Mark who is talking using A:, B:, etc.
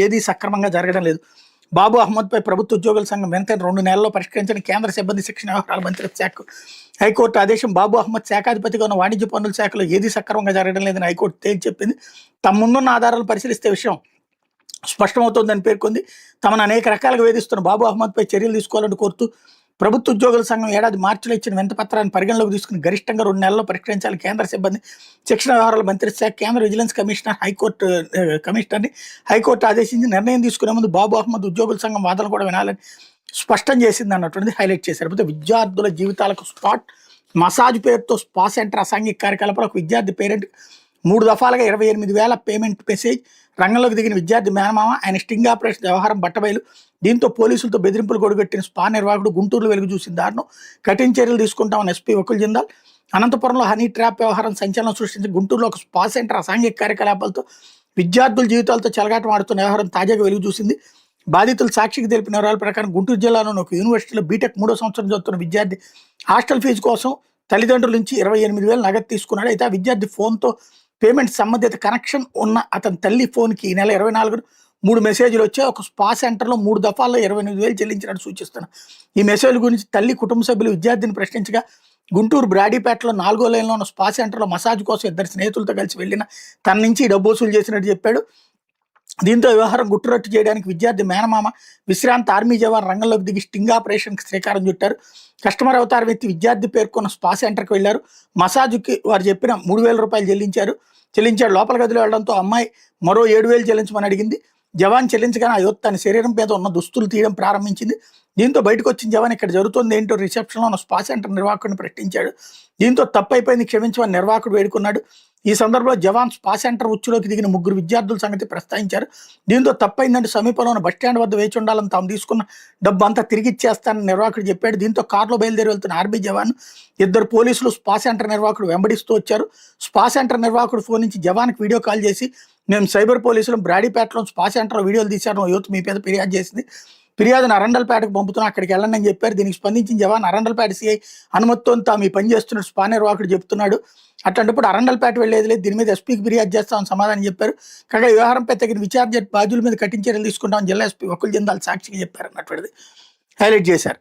A: ఏది సక్రమంగా జరగడం లేదు. బాబు అహ్మద్పై ప్రభుత్వ ఉద్యోగుల సంఘం వెంటనే 2 నెలల్లో పరిష్కరించిన కేంద్ర సిబ్బంది శిక్షణ వ్యవహారాల మంత్రిత్వ శాఖ హైకోర్టు ఆదేశం. బాబు అహ్మద్ శాఖాధిపతిగా ఉన్న వాణిజ్య పన్నుల శాఖలో ఏది సక్రమంగా జరగడం లేదని హైకోర్టు తేల్చి చెప్పింది. తమ ముందున్న ఆధారాలు పరిశీలిస్తే విషయం స్పష్టమవుతోందని పేర్కొంది. తమను అనేక రకాలుగా వేధిస్తున్న బాబు అహ్మద్పై చర్యలు తీసుకోవాలని కోరుతూ ప్రభుత్వ ఉద్యోగుల సంఘం ఏడాది మార్చిలో ఇచ్చిన వినతిపత్రాన్ని పరిగణలోకి తీసుకుని గరిష్టంగా 2 నెలల్లో పరిష్కరించాలి కేంద్ర సిబ్బంది శిక్షణ వ్యవహారాల మంత్రిత్వ శాఖ కేంద్ర విజిలెన్స్ కమిషనర్ కమిషనర్ని హైకోర్టు ఆదేశించి నిర్ణయం తీసుకునే ముందు బాబు అహ్మద్ ఉద్యోగుల సంఘం వాదనలు కూడా వినాలని స్పష్టం చేసింది అన్నటువంటిది హైలైట్ చేశారు. అయితే విద్యార్థుల జీవితాలకు స్పాట్ మసాజ్ పేరుతో స్పా సెంటర్ అసాంఘిక కార్యకలాపాలకు విద్యార్థి పేరెంట్ 3 దఫాలుగా 28,000 పేమెంట్ మెసేజ్. రంగంలోకి దిగిన విద్యార్థి మేనమామ ఆయన స్టింగ్ ఆపరేషన్ వ్యవహారం బట్టబయలు. దీంతో పోలీసులతో బెదిరింపులు గొడగట్టిన స్పా నిర్వాహకుడు గుంటూరులో వెలుగు చూసిన దారుణం. కఠిన చర్యలు తీసుకుంటామని ఎస్పీ వకుల్ జిందాల్. అనంతపురంలో హనీ ట్రాప్ వ్యవహారం సంచలనం సృష్టించి గుంటూరులో ఒక స్పా సెంటర్ అసాంఘిక కార్యకలాపాలతో విద్యార్థుల జీవితాలతో చెలగాటం ఆడుతున్న వ్యవహారం తాజాగా వెలుగు చూసింది. బాధితులు సాక్షికి తెలిపిన వివరాల ప్రకారం గుంటూరు జిల్లాలోని ఒక యూనివర్సిటీలో బీటెక్ 3వ సంవత్సరం చదువుతున్న విద్యార్థి హాస్టల్ ఫీజు కోసం తల్లిదండ్రుల నుంచి 28,000 నగదు తీసుకున్నాడు. అయితే ఆ విద్యార్థి ఫోన్తో పేమెంట్ సంబంధిత కనెక్షన్ ఉన్న అతని తల్లి ఫోన్కి ఈ నెల 24న 3 మెసేజ్లు వచ్చాయి. ఒక స్పా సెంటర్లో 3 దఫాల్లో 28,000 చెల్లించినట్టు సూచిస్తున్నారు. ఈ మెసేజ్ల గురించి తల్లి కుటుంబ సభ్యులు విద్యార్థిని ప్రశ్నించగా గుంటూరు బ్రాడీపేటలో 4వ లైన్లో ఉన్న స్పా సెంటర్లో మసాజ్ కోసం 2 స్నేహితులతో కలిసి వెళ్ళిన తన నుంచి డబ్బు వసూలు చేసినట్టు చెప్పాడు. దీంతో వ్యవహారం గుట్టురట్టు చేయడానికి విద్యార్థి మేనమామ విశ్రాంత ఆర్మీ జవాన్ రంగంలోకి దిగి స్టింగ్ ఆపరేషన్కి శ్రీకారం చుట్టారు. కస్టమర్ అవతారం ఎత్తి విద్యార్థి పేర్కొన్న స్పా సెంటర్కి వెళ్లారు. మసాజ్కి వారు చెప్పిన 3,000 రూపాయలు చెల్లించాడు. లోపల గదిలో వెళ్లడంతో అమ్మాయి మరో 7,000 చెల్లించమని అడిగింది. జవాన్ చెల్లించగానే ఆ యువత తన శరీరం మీద ఉన్న దుస్తులు తీయడం ప్రారంభించింది. దీంతో బయటకు వచ్చిన జవాన్ ఇక్కడ జరుగుతుంది ఏంటో రిసెప్షన్లో ఉన్న స్పా సెంటర్ నిర్వాహకుడిని ప్రశ్నించాడు. దీంతో తప్పైపోయింది క్షమించమని నిర్వాహకుడు వేడుకున్నాడు. ఈ సందర్భంలో జవాన్ స్పా సెంటర్ ఉచ్చులోకి దిగిన 3 విద్యార్థుల సంగతి ప్రస్తావించారు. దీంతో తప్పైందంటే సమీపంలో ఉన్న బస్టాండ్ వద్ద వేచి ఉండాలని తాము తీసుకున్న డబ్బు అంతా తిరిగి ఇచ్చేస్తానని నిర్వాహకుడు చెప్పాడు. దీంతో కారులో బయలుదేరి వెళ్తున్న ఆర్మీ జవాన్ 2 పోలీసులు స్పా సెంటర్ నిర్వాహకుడు వెంబడిస్తూ వచ్చారు. స్పా సెంటర్ నిర్వాహకుడు ఫోన్ నుంచి జవాన్కి వీడియో కాల్ చేసి మేము సైబర్ పోలీసులు బ్రాడీపేటలో స్పా సెంటర్లో వీడియోలు తీశారు, యువత మీ మీద ఫిర్యాదు చేసింది, ఫిర్యాదును అరండల్పేటకు పంపుతున్నా అక్కడికి వెళ్ళండి అని చెప్పారు. దీనికి స్పందించిన జవాన్ అరండల్పేట సిఐ అనుమతితో తాము ఈ పని చేస్తున్నట్టు స్పా నిర్వాహకుడు చెప్తున్నాడు. అట్లాంటప్పుడు అరండల్పేట వెళ్ళేది లేదు, దీని మీద ఎస్పీకి ఫిర్యాదు చేస్తామని సమాధానం చెప్పారు. కాగా వ్యవహారంపై తగిన విచారణ బాధ్యుల మీద కఠిన చర్యలు తీసుకుంటామని జిల్లా ఎస్పీ వకుల్ జిందాల్ సాక్షిగా చెప్పారు అన్నటువంటిది హైలైట్ చేశారు.